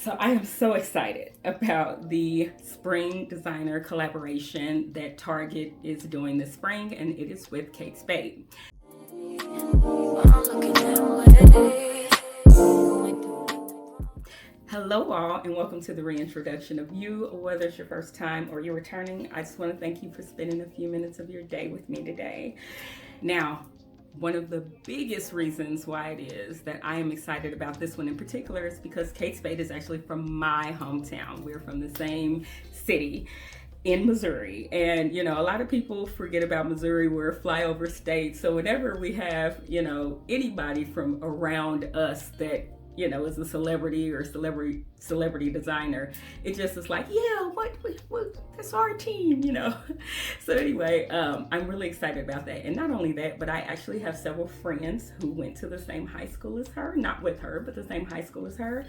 So I am so excited about the spring designer collaboration that Target is doing this spring, and it is with Kate Spade. Hello all, and welcome to the reintroduction of you. Whether it's your first time or you're returning, I just want to thank you for spending a few minutes of your day with me today. Now, one of the biggest reasons why it is that I am excited about this one in particular is because Kate Spade is actually from my hometown. We're from the same city in Missouri. And, you know, a lot of people forget about Missouri. We're a flyover state. So whenever we have, you know, anybody from around us that, you know, is a celebrity or celebrity designer, it just is like, yeah, what that's our team, you know. So anyway, I'm really excited about that. And not only that, but I actually have several friends who went to the same high school as her, not with her, but the same high school as her,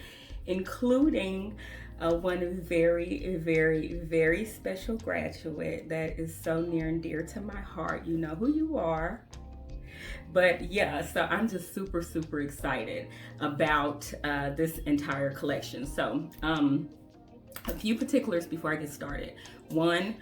including one very special graduate that is so near and dear to my heart. You know who you are. But yeah, so I'm just super excited about this entire collection. So a few particulars before I get started. One,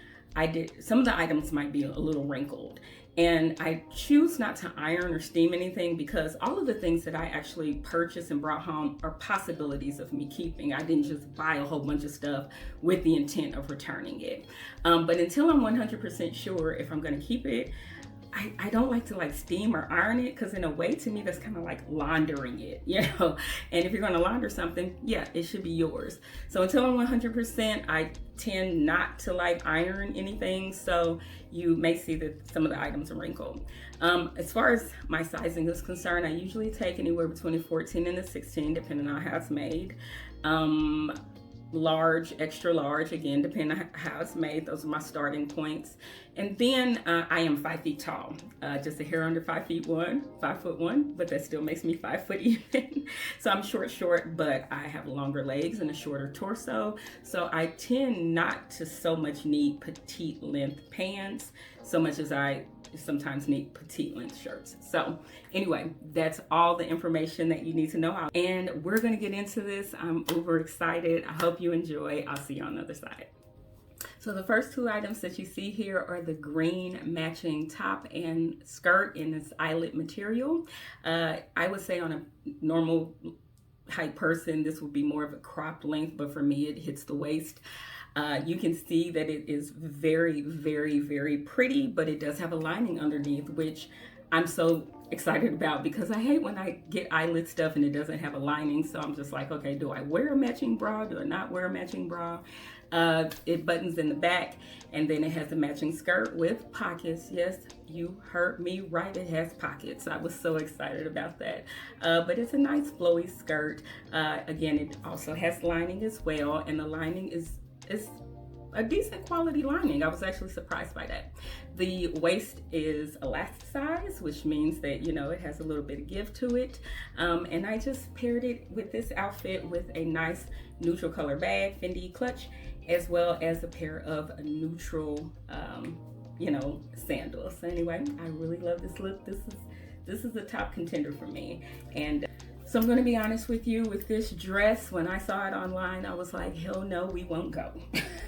some of the items might be a little wrinkled, and I choose not to iron or steam anything because all of the things that I actually purchased and brought home are possibilities of me keeping. I didn't just buy a whole bunch of stuff with the intent of returning it. But until I'm 100% sure if I'm going to keep it, I don't like to steam or iron it, because in a way, to me, that's kind of like laundering it, you know. And if you're going to launder something, yeah, it should be yours. So until I'm 100%, I tend not to iron anything. So you may see that some of the items are wrinkled. As far as my sizing is concerned, I usually take anywhere between a 14 and a 16, depending on how it's made. Large, extra large, again, depending on how it's made. Those are my starting points. And then I am 5 feet tall, just a hair under 5'1", but that still makes me 5 foot even. So I'm short, but I have longer legs and a shorter torso. So I tend not to so much need petite length pants, so much as I sometimes need petite length shirts. So anyway, that's all the information that you need to know. And we're going to get into this. I'm over excited. I hope you enjoy. I'll see you on the other side. So the first two items that you see here are the green matching top and skirt in this eyelet material. I would say on a normal height person, this would be more of a cropped length, but for me, it hits the waist. You can see that it is very pretty, but it does have a lining underneath, which I'm so excited about because I hate when I get eyelet stuff and it doesn't have a lining. So I'm just like, okay, do I wear a matching bra? Do I not wear a matching bra? It buttons in the back, and then it has a matching skirt with pockets. Yes, you heard me right, it has pockets. I was so excited about that. But it's a nice flowy skirt. Again, it also has lining as well, and the lining is a decent quality lining. I was actually surprised by that. The waist is elasticized, which means that, you know, it has a little bit of give to it. And I just paired it with this outfit with a nice neutral color bag, Fendi clutch, as well as a pair of neutral, you know, sandals. So anyway, I really love this look. This is a top contender for me. And so I'm going to be honest with you, with this dress, when I saw it online, I was like, hell no, we won't go.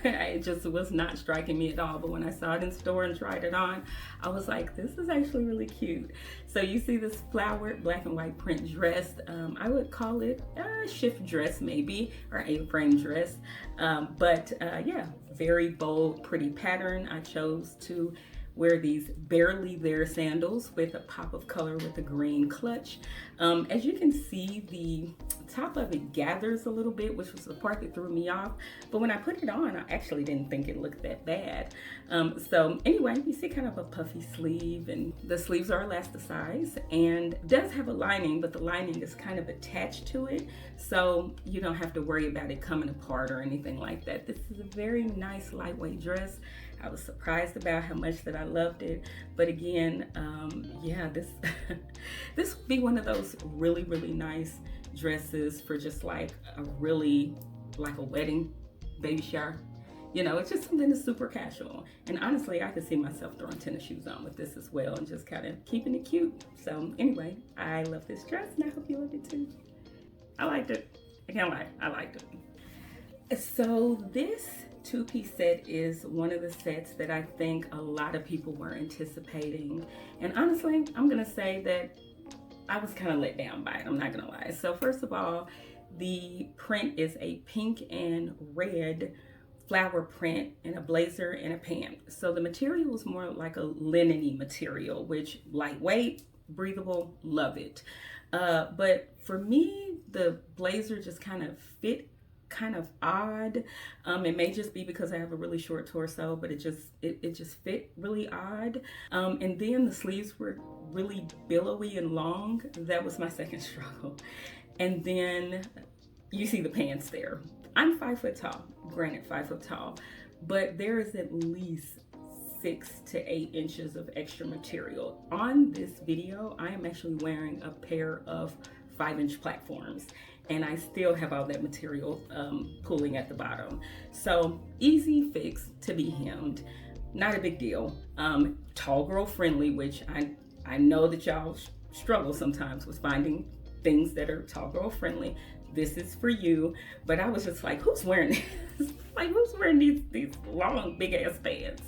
It just was not striking me at all. But when I saw it in store and tried it on, I was like, this is actually really cute. So you see this flowered black and white print dress. I would call it a shift dress maybe, or A-frame dress. Yeah, very bold, pretty pattern. I chose to wear these barely there sandals with a pop of color with a green clutch. As you can see, the top of it gathers a little bit, which was the part that threw me off. But when I put it on, I actually didn't think it looked that bad. So anyway, you see kind of a puffy sleeve, and the sleeves are elasticized and does have a lining, but the lining is kind of attached to it. So you don't have to worry about it coming apart or anything like that. This is a very nice lightweight dress. I was surprised about how much that I loved it. But again, yeah, this would be one of those really nice dresses for just like a wedding, baby shower. You know, it's just something that's super casual. And honestly, I could see myself throwing tennis shoes on with this as well and just kind of keeping it cute. So anyway, I love this dress and I hope you love it too. I liked it. I can't lie, I liked it. So this two-piece set is one of the sets that I think a lot of people were anticipating. And honestly, I'm gonna say that I was kind of let down by it, I'm not gonna lie. So first of all, the print is a pink and red flower print in a blazer and a pant. So the material is more like a linen-y material, which lightweight, breathable, love it. But for me, the blazer just kind of fit kind of odd. It may just be because I have a really short torso, but it just fit really odd. And then the sleeves were really billowy and long. That was my second struggle. And then you see the pants there. I'm 5 foot tall, granted 5 foot tall, but there is at least 6 to 8 inches of extra material. On this video, I am actually wearing a pair of 5-inch platforms, and I still have all that material pulling at the bottom. So easy fix to be hemmed, not a big deal. Tall girl friendly, which I know that y'all struggle sometimes with finding things that are tall girl friendly. This is for you. But I was just like, who's wearing this? Like, who's wearing these long, big ass pants?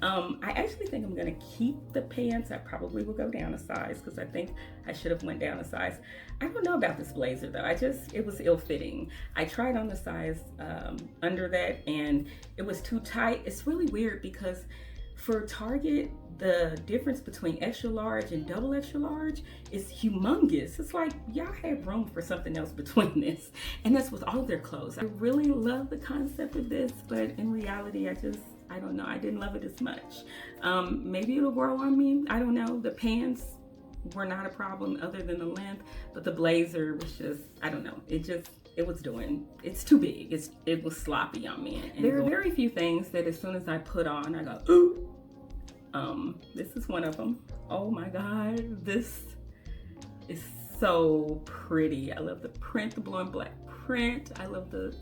I actually think I'm gonna keep the pants. I probably will go down a size because I think I should have went down a size. I don't know about this blazer though. It was ill-fitting. I tried on the size under that and it was too tight. It's really weird because for Target, the difference between extra large and double extra large is humongous. It's like y'all have room for something else between this. And that's with all of their clothes. I really love the concept of this, but in reality, I don't know. I didn't love it as much. Maybe it'll grow on me. I don't know. The pants were not a problem other than the length, but the blazer was just, I don't know. It's too big. It was sloppy on me. And there are very few things that as soon as I put on, I go, ooh. This is one of them. Oh my God, this is so pretty. I love the print, the blue and black print. I love the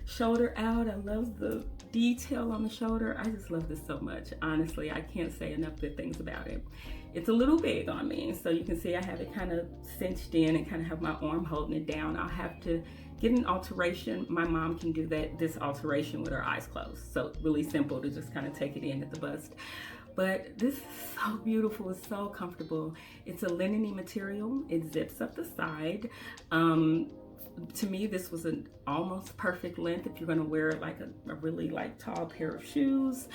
shoulder out. I love the detail on the shoulder. I just love this so much. Honestly, I can't say enough good things about it. It's a little big on me, so you can see I have it kind of cinched in and kind of have my arm holding it down. I'll have to get an alteration. My mom can do this alteration with her eyes closed. So really simple to just kind of take it in at the bust. But this is so beautiful, it's so comfortable. It's a linen-y material, it zips up the side. To me, this was an almost perfect length if you're gonna wear like a really like tall pair of shoes.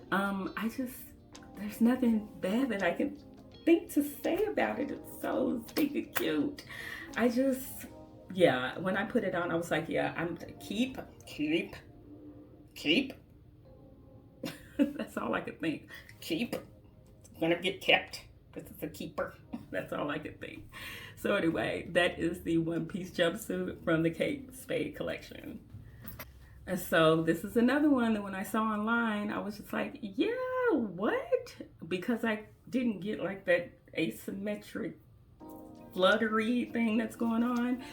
There's nothing bad that I can think to say about it. It's so stinking cute. Yeah, when I put it on, I was like, yeah, I'm gonna keep. That's all I could think. Keep. It's gonna get kept. This is a keeper. That's all I could think. So anyway, that is the one-piece jumpsuit from the Kate Spade collection. And so this is another one that when I saw online, I was just like, yeah, what? Because I didn't get like that asymmetric fluttery thing that's going on.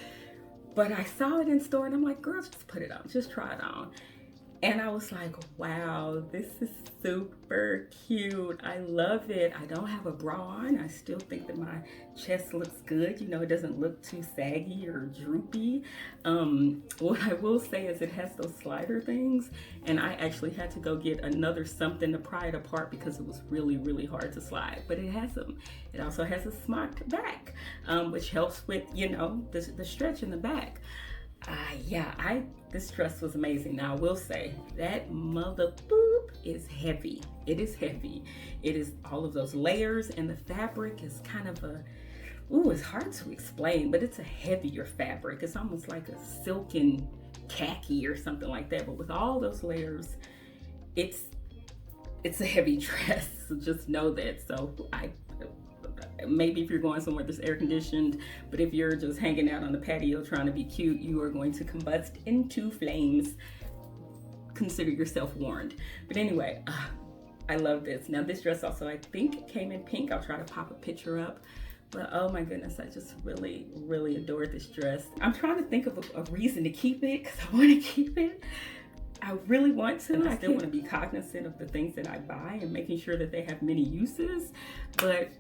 But I saw it in store and I'm like, girl, just put it on, just try it on. And I was like, wow, this is super cute. I love it. I don't have a bra on. I still think that my chest looks good. You know, it doesn't look too saggy or droopy. What I will say is it has those slider things. And I actually had to go get another something to pry it apart because it was really, really hard to slide. But it has them. It also has a smocked back, which helps with, you know, the stretch in the back. This dress was amazing. Now I will say that mother boop is heavy. It is heavy. It is all of those layers and the fabric is kind of it's hard to explain, but it's a heavier fabric. It's almost like a silken khaki or something like that. But with all those layers, it's a heavy dress. So just know that. So maybe if you're going somewhere that's air conditioned, but if you're just hanging out on the patio trying to be cute, you are going to combust into flames. Consider yourself warned. But anyway, I love this. Now this dress also, I think, came in pink. I'll try to pop a picture up. But oh my goodness, I just really, really adored this dress. I'm trying to think of a reason to keep it because I want to keep it. I really want to. I still want to be cognizant of the things that I buy and making sure that they have many uses. But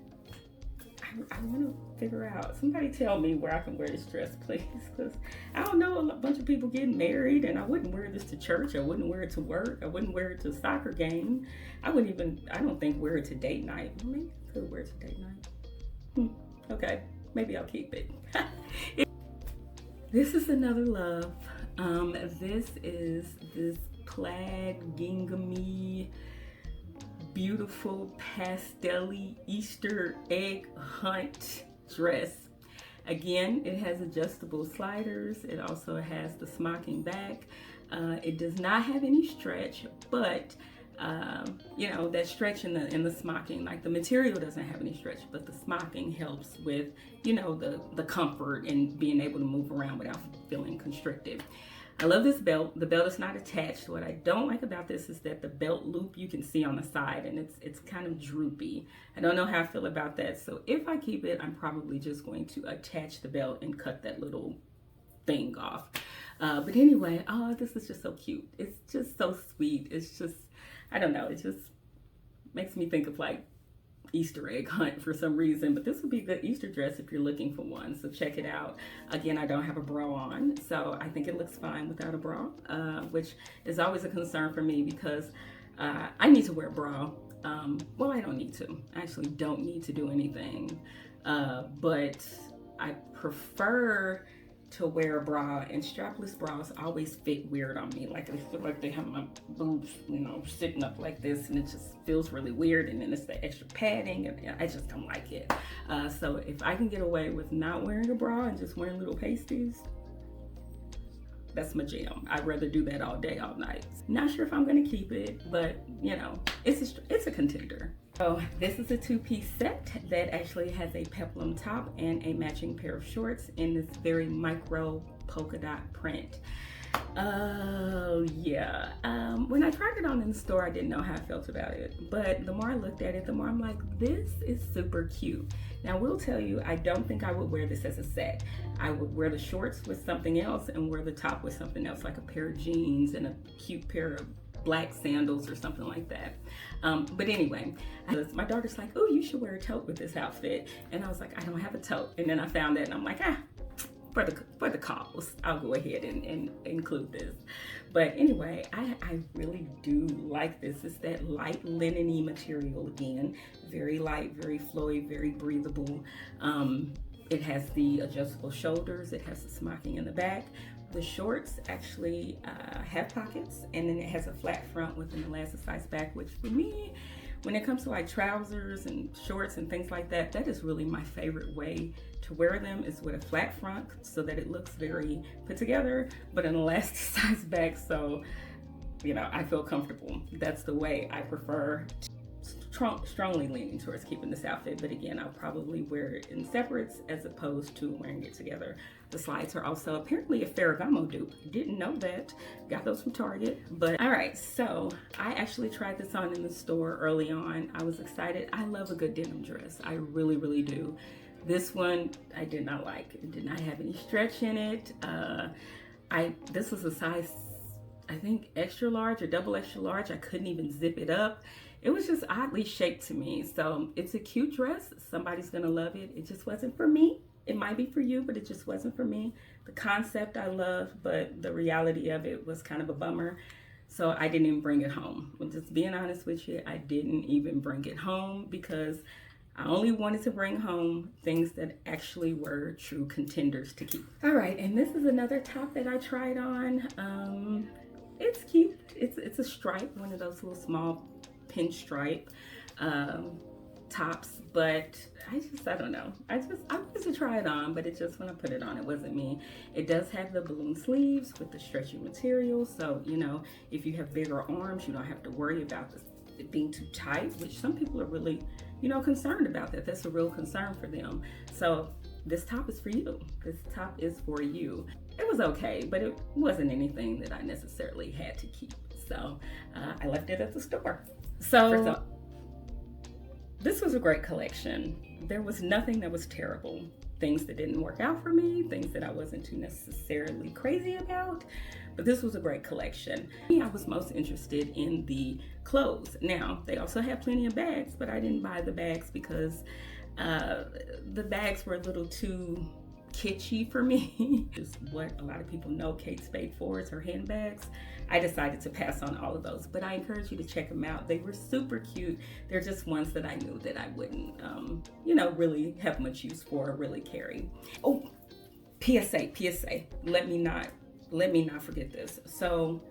I want to figure out, somebody tell me where I can wear this dress, please, because I don't know, a bunch of people getting married, and I wouldn't wear this to church, I wouldn't wear it to work, I wouldn't wear it to a soccer game, I don't think wear it to date night. Well, maybe I could wear it to date night. Okay, maybe I'll keep it. This is another love. This is this plaid ginghamy, beautiful pastel-y Easter egg hunt dress. Again, it has adjustable sliders. It also has the smocking back. It does not have any stretch, but you know, that stretch in the smocking, like the material doesn't have any stretch, but the smocking helps with, you know, the comfort and being able to move around without feeling constricted. I love this belt. The belt is not attached. What I don't like about this is that the belt loop you can see on the side, and it's kind of droopy. I don't know how I feel about that. So if I keep it, I'm probably just going to attach the belt and cut that little thing off. But anyway, oh, this is just so cute. It's just so sweet. It's just, I don't know, it just makes me think of like Easter egg hunt for some reason, but this would be a good Easter dress if you're looking for one, so check it out. Again, I don't have a bra on, so I think it looks fine without a bra, which is always a concern for me because I need to wear a bra. Well, I don't need to. I actually don't need to do anything, but I prefer to wear a bra, and strapless bras always fit weird on me. Like, I feel like they have my boobs, you know, sitting up like this, and it just feels really weird, and then it's the extra padding, and I just don't like it. So if I can get away with not wearing a bra and just wearing little pasties, that's my jam. I'd rather do that all day, all night. Not sure if I'm gonna keep it, but you know, it's a contender. So this is a two-piece set that actually has a peplum top and a matching pair of shorts in this very micro polka dot print. Oh yeah, when I tried it on in the store, I didn't know how I felt about it, but the more I looked at it, the more I'm like, this is super cute. Now, I will tell you, I don't think I would wear this as a set. I would wear the shorts with something else and wear the top with something else, like a pair of jeans and a cute pair of black sandals or something like that. But anyway, my daughter's like, oh, you should wear a tote with this outfit. And I was like, I don't have a tote. And then I found that and I'm like, for the cause, I'll go ahead and include this. But anyway, I really do like this. It's that light linen-y material again. Very light, very flowy, very breathable. It has the adjustable shoulders. It has the smocking in the back. The shorts actually have pockets, and then it has a flat front with an elasticized back, which for me, when it comes to like trousers and shorts and things like that, that is really my favorite way to wear them, is with a flat front so that it looks very put together, but an elasticized back so, you know, I feel comfortable. That's the way I prefer to. Strongly leaning towards keeping this outfit, but again, I'll probably wear it in separates as opposed to wearing it together. The slides are also apparently a Ferragamo dupe. Didn't know that. Got those from Target. But all right, so I actually tried this on in the store early on. I was excited. I love a good denim dress. I really, really do. This one I did not like. It did not have any stretch in it. This was a size, I think, extra large or double extra large. I couldn't even zip it up. It was just oddly shaped to me. So it's a cute dress. Somebody's gonna love it. It just wasn't for me. It might be for you, but it just wasn't for me. The concept I love, but the reality of it was kind of a bummer. So I didn't even bring it home. I'm just being honest with you, I didn't even bring it home because I only wanted to bring home things that actually were true contenders to keep. All right, and this is another top that I tried on. It's cute. It's a stripe, one of those little small pinstripe tops, but I don't know. I wanted to try it on, but it just, when I put it on, it wasn't me. It does have the balloon sleeves with the stretchy material, so you know, if you have bigger arms, you don't have to worry about it being too tight, which some people are really, you know, concerned about that. That's a real concern for them. So this top is for you. This top is for you. It was okay, but it wasn't anything that I necessarily had to keep. So I left it at the store. So this was a great collection. There was nothing that was terrible. Things that didn't work out for me, things that I wasn't too necessarily crazy about, but this was a great collection. I was most interested in the clothes. Now, they also have plenty of bags, but I didn't buy the bags because The bags were a little too kitschy for me. Just what a lot of people know Kate Spade for is her handbags. I decided to pass on all of those, but I encourage you to check them out. They were super cute. They're just ones that I knew that I wouldn't, you know, really have much use for or really carry. Oh, PSA. Let me not forget this. So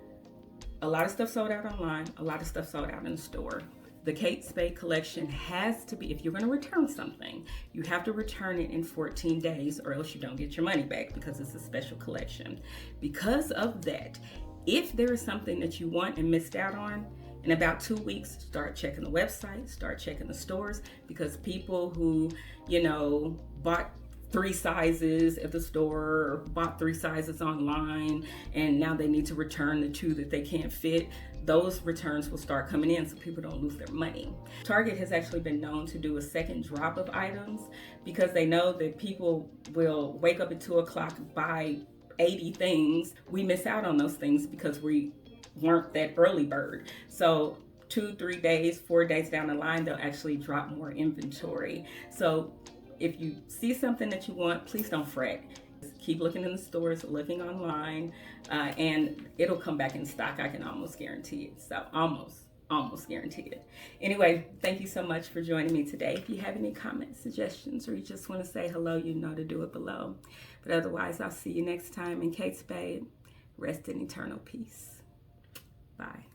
a lot of stuff sold out online. A lot of stuff sold out in the store. The Kate Spade collection has to be, if you're going to return something, you have to return it in 14 days or else you don't get your money back because it's a special collection. Because of that, if there is something that you want and missed out on, in about 2 weeks, start checking the website, start checking the stores, because people who, you know, bought 3 sizes at the store or bought 3 sizes online and now they need to return the 2 that they can't fit, those returns will start coming in so people don't lose their money. Target has actually been known to do a second drop of items because they know that people will wake up at 2 o'clock, buy 80 things. We miss out on those things because we weren't that early bird. So 2, 3 days, 4 days down the line, they'll actually drop more inventory. So if you see something that you want, please don't fret. Just keep looking in the stores, looking online, and it'll come back in stock. I can almost guarantee it. So almost guarantee it. Anyway, thank you so much for joining me today. If you have any comments, suggestions, or you just want to say hello, you know to do it below. But otherwise, I'll see you next time. In Kate Spade, rest in eternal peace. Bye.